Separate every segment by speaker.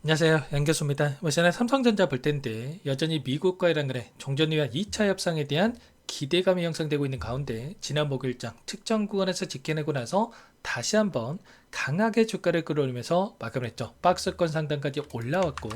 Speaker 1: 안녕하세요. 양교수입니다. 이번 시간에 삼성전자 볼 텐데 여전히 미국과의 간의 종전 위한 2차 협상에 대한 기대감이 형성되고 있는 가운데 지난 목요일장 특정 구간에서 지켜내고 나서 다시 한번 강하게 주가를 끌어올리면서 마감을 했죠. 박스권 상단까지 올라왔고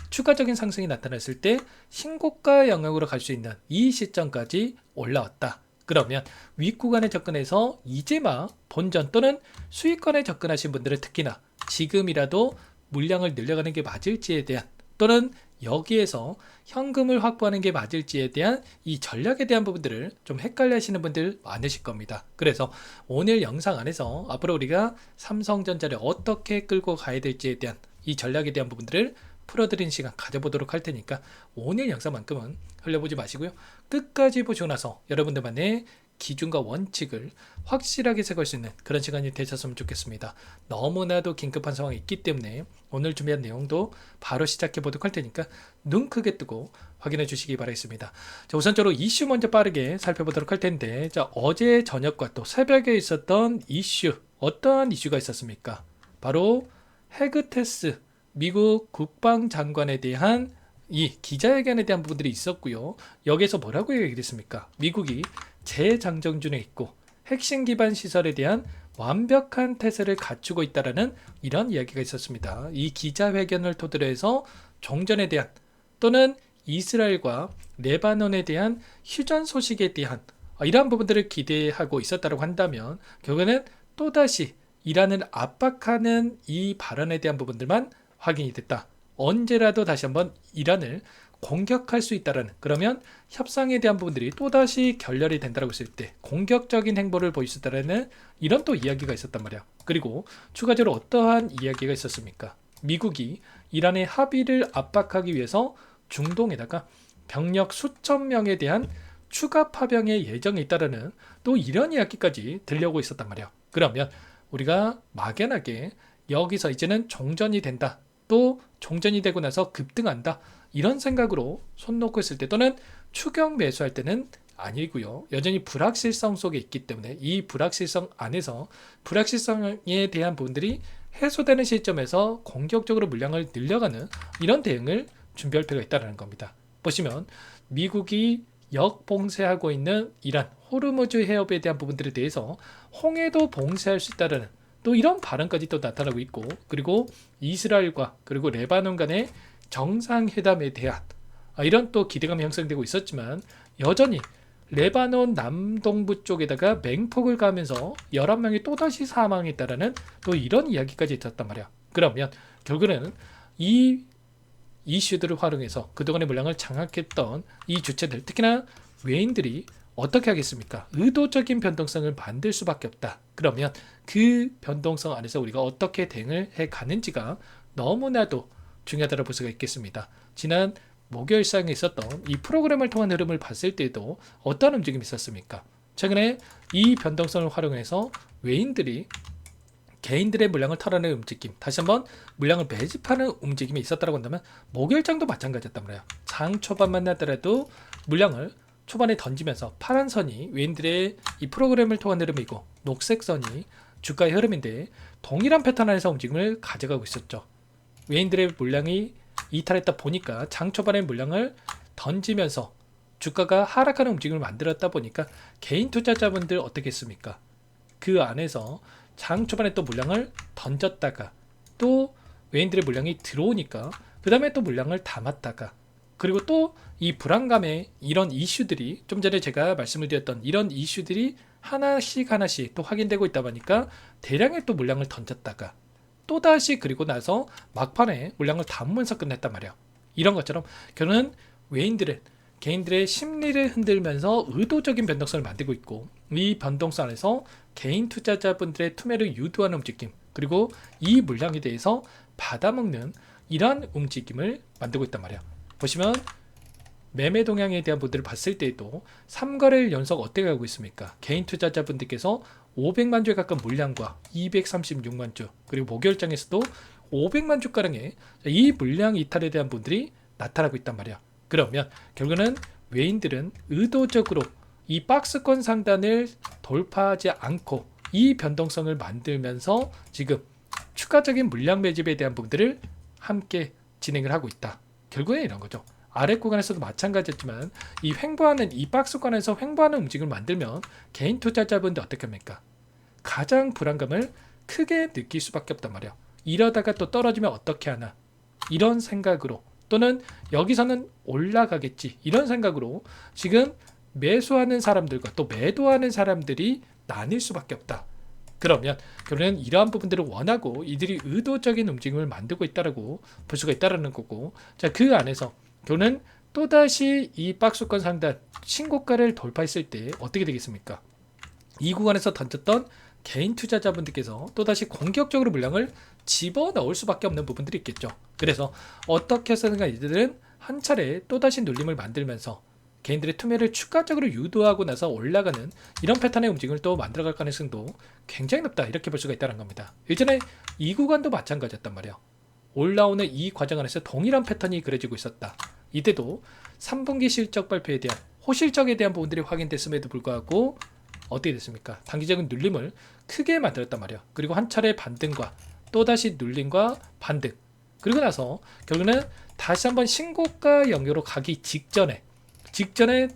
Speaker 1: 추가적인 상승이 나타났을 때 신고가 영역으로 갈 수 있는 이 시점까지 올라왔다. 그러면 윗구간에 접근해서 이제 막 본전 또는 수익권에 접근하신 분들은 특히나 지금이라도 물량을 늘려가는 게 맞을지에 대한 또는 여기에서 현금을 확보하는 게 맞을지에 대한 이 전략에 대한 부분들을 좀 헷갈려 하시는 분들 많으실 겁니다. 그래서 오늘 영상 안에서 앞으로 우리가 삼성전자를 어떻게 끌고 가야 될지에 대한 이 전략에 대한 부분들을 풀어드리는 시간 가져보도록 할 테니까 오늘 영상만큼은 흘려보지 마시고요. 끝까지 보시고 나서 여러분들만의 기준과 원칙을 확실하게 세울 수 있는 그런 시간이 되셨으면 좋겠습니다. 너무나도 긴급한 상황이 있기 때문에 오늘 준비한 내용도 바로 시작해 보도록 할 테니까 눈 크게 뜨고 확인해 주시기 바라겠습니다. 자, 우선적으로 이슈 먼저 빠르게 살펴보도록 할 텐데, 자, 어제 저녁과 또 새벽에 있었던 이슈, 어떠한 이슈가 있었습니까? 바로 헤그테스 미국 국방장관에 대한 이 기자회견에 대한 부분들이 있었고요. 여기에서 뭐라고 얘기했습니까? 미국이 재장정 중에 있고 핵심 기반 시설에 대한 완벽한 태세를 갖추고 있다라는 이런 이야기가 있었습니다. 이 기자회견을 토대로 해서 종전에 대한 또는 이스라엘과 레바논에 대한 휴전 소식에 대한 이러한 부분들을 기대하고 있었다고 한다면 결국에는 또다시 이란을 압박하는 이 발언에 대한 부분들만 확인이 됐다. 언제라도 다시 한번 이란을 공격할 수 있다라는, 그러면 협상에 대한 부분들이 또다시 결렬이 된다고 했을 때 공격적인 행보를 보일 수 있다라는 이런 또 이야기가 있었단 말이야. 그리고 추가적으로 어떠한 이야기가 있었습니까? 미국이 이란의 합의를 압박하기 위해서 중동에다가 병력 수천 명에 대한 추가 파병의 예정이 있다라는 또 이런 이야기까지 들려오고 있었단 말이야. 그러면 우리가 막연하게 여기서 이제는 종전이 된다, 또 종전이 되고 나서 급등한다, 이런 생각으로 손 놓고 있을 때 또는 추격 매수할 때는 아니고요. 여전히 불확실성 속에 있기 때문에 이 불확실성 안에서 불확실성에 대한 부분들이 해소되는 시점에서 공격적으로 물량을 늘려가는 이런 대응을 준비할 필요가 있다는 겁니다. 보시면 미국이 역봉쇄하고 있는 이란 호르무즈 해협에 대한 부분들에 대해서 홍해도 봉쇄할 수 있다는 또 이런 발언까지 또 나타나고 있고, 그리고 이스라엘과 그리고 레바논 간의 정상회담에 대한 이런 또 기대감이 형성되고 있었지만 여전히 레바논 남동부 쪽에다가 맹폭을 가면서 11명이 또다시 사망했다라는 또 이런 이야기까지 있었단 말이야. 그러면 결국에는 이 이슈들을 활용해서 그동안의 물량을 장악했던 이 주체들, 특히나 외인들이 어떻게 하겠습니까? 의도적인 변동성을 만들 수밖에 없다. 그러면 그 변동성 안에서 우리가 어떻게 대응을 해 가는지가 너무나도 중요하다고 볼 수가 있겠습니다. 지난 목요일 시장에 있었던 이 프로그램을 통한 흐름을 봤을 때도 어떤 움직임이 있었습니까? 최근에 이 변동성을 활용해서 외인들이 개인들의 물량을 털어내는 움직임, 다시 한번 물량을 매집하는 움직임이 있었다고 한다면 목요일장도 마찬가지였단 말이에요. 장 초반만 나더라도 물량을 초반에 던지면서 파란 선이 외인들의 이 프로그램을 통한 흐름이고 녹색 선이 주가의 흐름인데 동일한 패턴 안에서 움직임을 가져가고 있었죠. 외인들의 물량이 이탈했다 보니까 장 초반에 물량을 던지면서 주가가 하락하는 움직임을 만들었다 보니까 개인 투자자분들 어떻게 했습니까? 그 안에서 장 초반에 또 물량을 던졌다가 또 외인들의 물량이 들어오니까 그 다음에 또 물량을 담았다가, 그리고 또 이 불안감의 이런 이슈들이 좀 전에 제가 말씀을 드렸던 이런 이슈들이 하나씩 또 확인되고 있다 보니까 대량의 또 물량을 던졌다가 또다시 그리고 나서 막판에 물량을 담으면서 끝냈단 말이야. 이런 것처럼 결국은 외인들은 개인들의 심리를 흔들면서 의도적인 변동성을 만들고 있고, 이 변동성 안에서 개인 투자자분들의 투매를 유도하는 움직임, 그리고 이 물량에 대해서 받아먹는 이러한 움직임을 만들고 있단 말이야. 보시면 매매 동향에 대한 부분들을 봤을 때에도 3거래일 연속 어떻게 가고 있습니까? 개인 투자자분들께서 500만 주에 가까운 물량과 236만 주, 그리고 목요일장에서도 500만 주가량의 이 물량 이탈에 대한 분들이 나타나고 있단 말이야. 그러면 결국은 외인들은 의도적으로 이 박스권 상단을 돌파하지 않고 이 변동성을 만들면서 지금 추가적인 물량 매집에 대한 부분들을 함께 진행을 하고 있다. 결국에 이런 거죠. 아래 구간에서도 마찬가지였지만 이 횡보하는 이 박스권에서 횡보하는 움직임을 만들면 개인 투자자분들 어떻게 합니까? 가장 불안감을 크게 느낄 수밖에 없단 말이야. 이러다가 또 떨어지면 어떻게 하나 이런 생각으로, 또는 여기서는 올라가겠지 이런 생각으로 지금 매수하는 사람들과 또 매도하는 사람들이 나뉠 수밖에 없다. 그러면 결국에는 이러한 부분들을 원하고 이들이 의도적인 움직임을 만들고 있다라고 볼 수가 있다라는 거고, 자, 그 안에서 결국은 또다시 이 박스권 상단 신고가를 돌파했을 때 어떻게 되겠습니까? 이 구간에서 던졌던 개인 투자자분들께서 또다시 공격적으로 물량을 집어넣을 수밖에 없는 부분들이 있겠죠. 그래서 어떻게 해서든가 이들은 한 차례 또다시 눌림을 만들면서 개인들의 투매를 추가적으로 유도하고 나서 올라가는 이런 패턴의 움직임을 또 만들어갈 가능성도 굉장히 높다, 이렇게 볼 수가 있다는 겁니다. 예전에 이 구간도 마찬가지였단 말이에요. 올라오는 이 과정 안에서 동일한 패턴이 그려지고 있었다. 이때도 3분기 실적 발표에 대한 호실적에 대한 부분들이 확인됐음에도 불구하고 어떻게 됐습니까? 단기적인 눌림을 크게 만들었단 말이에요. 그리고 한 차례 반등과 또다시 눌림과 반등, 그리고 나서 결국은 다시 한번 신고가 영역으로 가기 직전에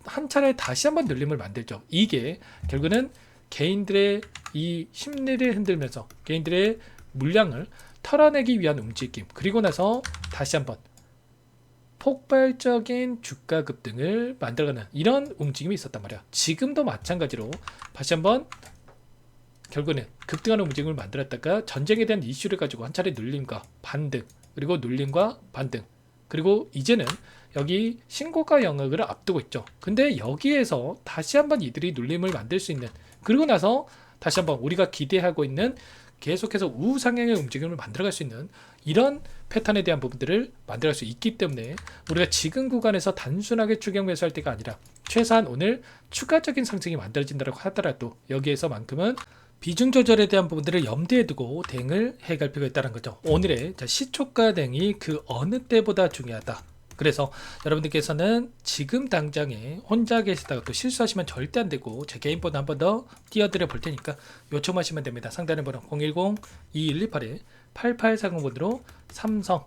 Speaker 1: 한 차례 다시 한번 눌림을 만들죠. 이게 결국은 개인들의 이 심리를 흔들면서 개인들의 물량을 털어내기 위한 움직임, 그리고 나서 다시 한번 폭발적인 주가 급등을 만들어가는 이런 움직임이 있었단 말이야. 지금도 마찬가지로 다시 한번 결국은 급등하는 움직임을 만들었다가 전쟁에 대한 이슈를 가지고 한 차례 눌림과 반등, 그리고 눌림과 반등, 그리고 이제는 여기 신고가 영역을 앞두고 있죠. 근데 여기에서 다시 한번 이들이 눌림을 만들 수 있는, 그리고 나서 다시 한번 우리가 기대하고 있는 계속해서 우상향의 움직임을 만들어갈 수 있는 이런 패턴에 대한 부분들을 만들어갈 수 있기 때문에 우리가 지금 구간에서 단순하게 추격 매수할 때가 아니라 최소한 오늘 추가적인 상승이 만들어진다고 하더라도 여기에서만큼은 비중 조절에 대한 부분들을 염두에 두고 대응을 해갈 필요가 있다는 거죠. 오늘의 시초가 대응이 그 어느 때보다 중요하다. 그래서 여러분들께서는 지금 당장에 혼자 계시다가 또 실수하시면 절대 안 되고 제 개인 번호 한 번 더 띄워드려 볼 테니까 요청하시면 됩니다. 상단의 번호 010-2118-8840번으로 삼성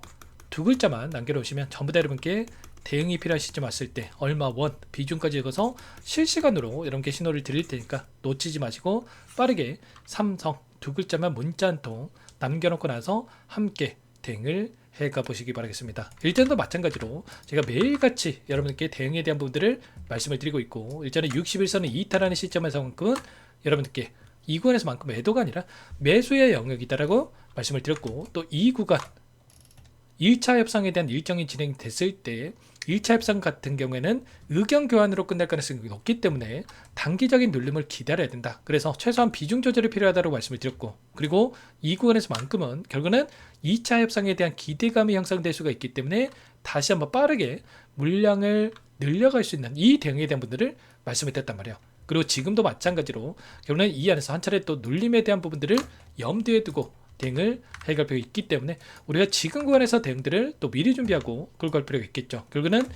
Speaker 1: 두 글자만 남겨놓으시면 전부 다 여러분께 대응이 필요하시지 않았을 때 얼마 원 비중까지 읽어서 실시간으로 여러분께 신호를 드릴 테니까 놓치지 마시고 빠르게 삼성 두 글자만 문자 한 통 남겨놓고 나서 함께 대응을 해가 보시기 바라겠습니다. 일전도 마찬가지로 제가 매일같이 여러분께 대응에 대한 부분들을 말씀을 드리고 있고, 일전에 61선을 이탈하는 시점에서만큼은 여러분들께 이 구간에서만큼 매도가 아니라 매수의 영역이다라고 말씀을 드렸고, 또 이 구간 1차 협상에 대한 일정이 진행됐을 때 1차 협상 같은 경우에는 의견 교환으로 끝날 가능성이 높기 때문에 단기적인 눌림을 기다려야 된다. 그래서 최소한 비중 조절이 필요하다고 말씀을 드렸고, 그리고 이 구간에서만큼은 결국은 2차 협상에 대한 기대감이 형성될 수가 있기 때문에 다시 한번 빠르게 물량을 늘려갈 수 있는 이 대응에 대한 분들을 말씀을 드렸단 말이에요. 그리고 지금도 마찬가지로 결국은 이 안에서 한 차례 또 눌림에 대한 부분들을 염두에 두고 대응을 해갈 필요가 있기 때문에 우리가 지금 구간에서 대응들을 또 미리 준비하고 끌고 갈 필요가 있겠죠. 결국은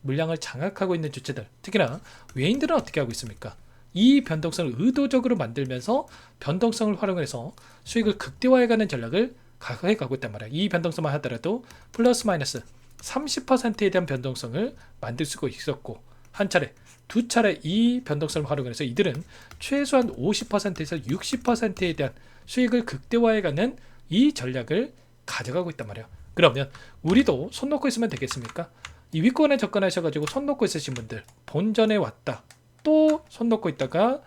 Speaker 1: 물량을 장악하고 있는 주체들, 특히나 외인들은 어떻게 하고 있습니까? 이 변동성을 의도적으로 만들면서 변동성을 활용해서 수익을 극대화해가는 전략을 해가고 있단 말이야. 이 변동성만 하더라도 플러스 마이너스 30%에 대한 변동성을 만들 수가 있었고, 한 차례 두 차례 이 변동성을 활용해서 이들은 최소한 50%에서 60%에 대한 수익을 극대화해가는 이 전략을 가져가고 있단 말이에요. 그러면 우리도 손 놓고 있으면 되겠습니까? 이 윗권에 접근하셔가지고 손 놓고 있으신 분들, 본전에 왔다 또 손 놓고 있다가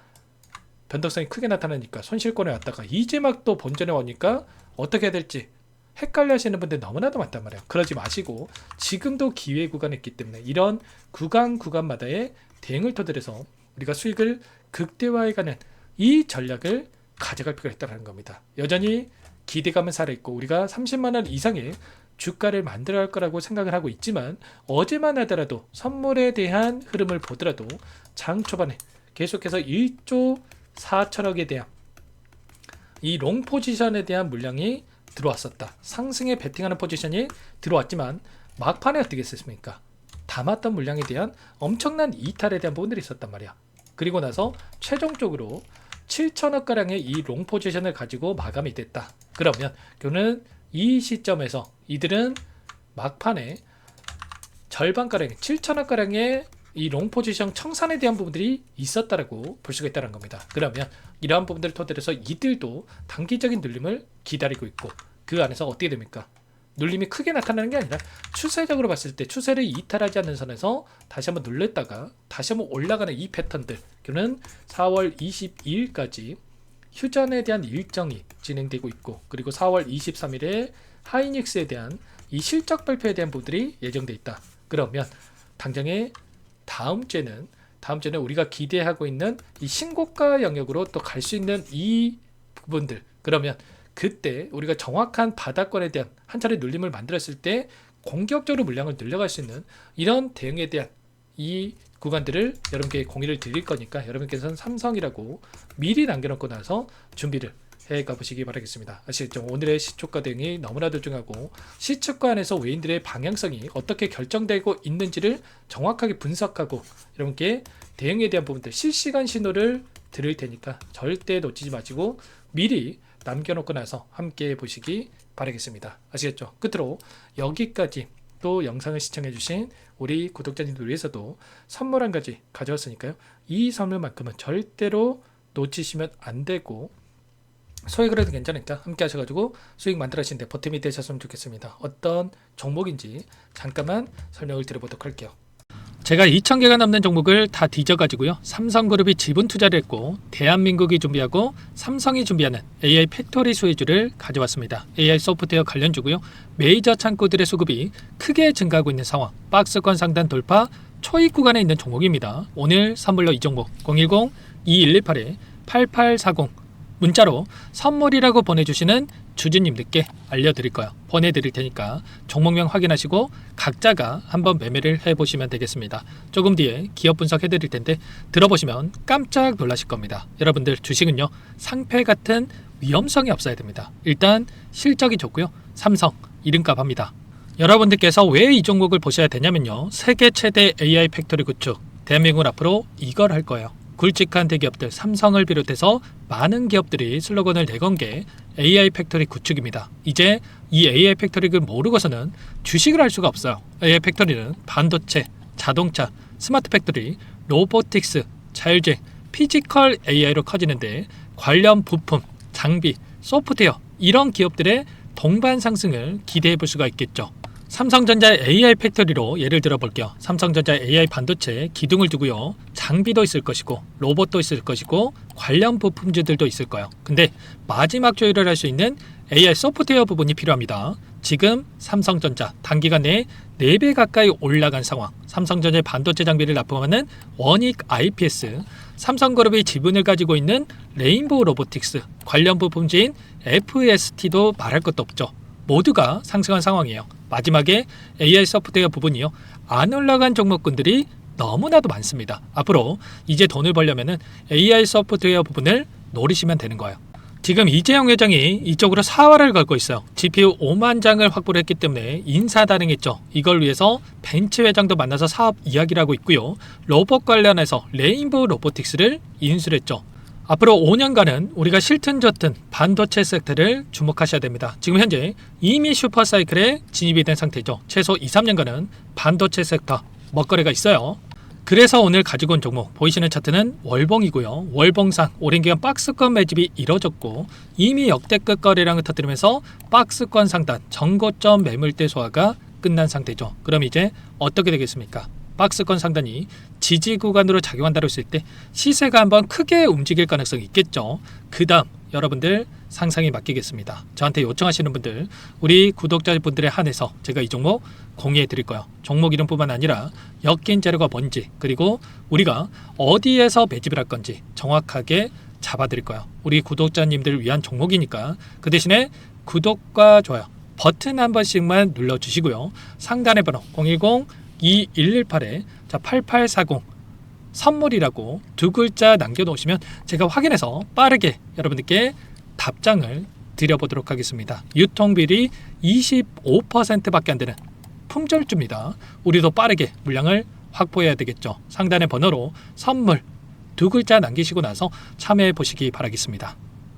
Speaker 1: 변동성이 크게 나타나니까 손실권에 왔다가 이제 막 또 본전에 오니까 어떻게 해야 될지 헷갈려 하시는 분들 너무나도 많단 말이에요. 그러지 마시고 지금도 기회 구간이 있기 때문에 이런 구간마다의 대응을 토대로해서 우리가 수익을 극대화해가는 이 전략을 가져갈 필요가 있다는 겁니다. 여전히 기대감은 살아있고 우리가 30만원 이상의 주가를 만들어갈 거라고 생각을 하고 있지만, 어제만 하더라도 선물에 대한 흐름을 보더라도 장 초반에 계속해서 1조 4천억에 대한 이 롱 포지션에 대한 물량이 들어왔었다. 상승에 베팅하는 포지션이 들어왔지만 막판에 어떻게 했습니까? 담았던 물량에 대한 엄청난 이탈에 대한 부분들이 있었단 말이야. 그리고 나서 최종적으로 7천억가량의 이 롱 포지션을 가지고 마감이 됐다. 그러면 그는 이 시점에서 이들은 막판에 절반가량 7,000원가량의 이 롱 포지션 청산에 대한 부분들이 있었다라고 볼 수가 있다는 겁니다. 그러면 이러한 부분들을 토대로 해서 이들도 단기적인 눌림을 기다리고 있고, 그 안에서 어떻게 됩니까? 눌림이 크게 나타나는 게 아니라 추세적으로 봤을 때 추세를 이탈하지 않는 선에서 다시 한번 눌렸다가 다시 한번 올라가는 이 패턴들, 그는 4월 22일까지 휴전에 대한 일정이 진행되고 있고, 그리고 4월 23일에 하이닉스에 대한 이 실적 발표에 대한 부분들이 예정돼 있다. 그러면 당장에 다음 주에는 우리가 기대하고 있는 이 신고가 영역으로 또 갈 수 있는 이 부분들, 그러면 그때 우리가 정확한 바닥권에 대한 한 차례 눌림을 만들었을 때 공격적으로 물량을 늘려갈 수 있는 이런 대응에 대한 이 구간들을 여러분께 공유를 드릴 거니까, 여러분께서는 삼성이라고 미리 남겨놓고 나서 준비를 해가 보시기 바라겠습니다. 아시겠죠? 오늘의 시초가 대응이 너무나도 중요하고, 시초가 안에서 외인들의 방향성이 어떻게 결정되고 있는지를 정확하게 분석하고 여러분께 대응에 대한 부분들 실시간 신호를 드릴 테니까 절대 놓치지 마시고 미리 남겨놓고 나서 함께 보시기 바라겠습니다. 아시겠죠? 끝으로 여기까지 또 영상을 시청해주신 우리 구독자님들 위해서도 선물 한 가지 가져왔으니까요. 이 선물만큼은 절대로 놓치시면 안 되고, 소액을 해도 괜찮으니까 함께 하셔가지고 수익 만들어가시는데 보탬이 되셨으면 좋겠습니다. 어떤 종목인지 잠깐만 설명을 드려보도록 할게요. 제가 2,000개가 넘는 종목을 다 뒤져가지고요, 삼성그룹이 지분 투자를 했고 대한민국이 준비하고 삼성이 준비하는 AI 팩토리 수혜주를 가져왔습니다. AI 소프트웨어 관련주고요. 메이저 창구들의 수급이 크게 증가하고 있는 상황, 박스권 상단 돌파 초입 구간에 있는 종목입니다. 오늘 선물로 이 종목 010-2118-8840 문자로 선물이라고 보내주시는 주주님들께 알려드릴 거예요. 보내드릴 테니까 종목명 확인하시고 각자가 한번 매매를 해보시면 되겠습니다. 조금 뒤에 기업 분석해드릴 텐데 들어보시면 깜짝 놀라실 겁니다. 여러분들 주식은요, 상패 같은 위험성이 없어야 됩니다. 일단 실적이 좋고요, 삼성 이름값 합니다. 여러분들께서 왜 이 종목을 보셔야 되냐면요, 세계 최대 AI 팩토리 구축, 대한민국은 앞으로 이걸 할 거예요. 굵직한 대기업들 삼성을 비롯해서 많은 기업들이 슬로건을 내건 게 AI 팩토리 구축입니다. 이제 이 AI 팩토리를 모르고서는 주식을 할 수가 없어요. AI 팩토리는 반도체, 자동차, 스마트 팩토리, 로보틱스, 자율주행, 피지컬 AI로 커지는데 관련 부품, 장비, 소프트웨어 이런 기업들의 동반 상승을 기대해 볼 수가 있겠죠. 삼성전자의 AI 팩토리로 예를 들어 볼게요. 삼성전자의 AI 반도체에 기둥을 두고요, 장비도 있을 것이고 로봇도 있을 것이고 관련 부품주들도 있을 거예요. 근데 마지막 조율을 할 수 있는 AI 소프트웨어 부분이 필요합니다. 지금 삼성전자 단기간 내에 4배 가까이 올라간 상황, 삼성전자의 반도체 장비를 납품하는 원익 IPS, 삼성그룹이 지분을 가지고 있는 레인보우 로보틱스, 관련 부품주인 FST도 말할 것도 없죠. 모두가 상승한 상황이에요. 마지막에 AI 소프트웨어 부분이요, 안 올라간 종목군들이 너무나도 많습니다. 앞으로 이제 돈을 벌려면 AI 소프트웨어 부분을 노리시면 되는 거예요. 지금 이재용 회장이 이쪽으로 사활을 걸고 있어요. GPU 5만 장을 확보를 했기 때문에 인사단행했죠. 이걸 위해서 벤츠 회장도 만나서 사업 이야기를 하고 있고요. 로봇 관련해서 레인보우 로보틱스를 인수를 했죠. 앞으로 5년간은 우리가 싫든 좋든 반도체 섹터를 주목하셔야 됩니다. 지금 현재 이미 슈퍼사이클에 진입이 된 상태죠. 최소 2-3년간은 반도체 섹터 먹거리가 있어요. 그래서 오늘 가지고 온 종목 보이시는 차트는 월봉이고요. 월봉상 오랜 기간 박스권 매집이 이뤄졌고 이미 역대급 거래량을 터뜨리면서 박스권 상단 전고점 매물대 소화가 끝난 상태죠. 그럼 이제 어떻게 되겠습니까? 박스권 상단이 지지 구간으로 작용한다고 했을 때 시세가 한번 크게 움직일 가능성이 있겠죠. 그 다음 여러분들 상상에 맡기겠습니다. 저한테 요청하시는 분들, 우리 구독자분들에 한해서 제가 이 종목 공유해 드릴 거예요. 종목 이름뿐만 아니라 엮인 재료가 뭔지, 그리고 우리가 어디에서 매집을 할 건지 정확하게 잡아 드릴 거예요. 우리 구독자님들을 위한 종목이니까 그 대신에 구독과 좋아요 버튼 한 번씩만 눌러주시고요. 상단의 번호 010-2118-8840 선물이라고 2글자 남겨놓으시면 제가 확인해서 빠르게 여러분들께 답장을 드려보도록 하겠습니다. 유통비리 25%밖에 안 되는 품절주입니다. 우리도 빠르게 물량을 확보해야 되겠죠. 상단의 번호로 선물 2글자 남기시고 나서 참여해 보시기 바라겠습니다.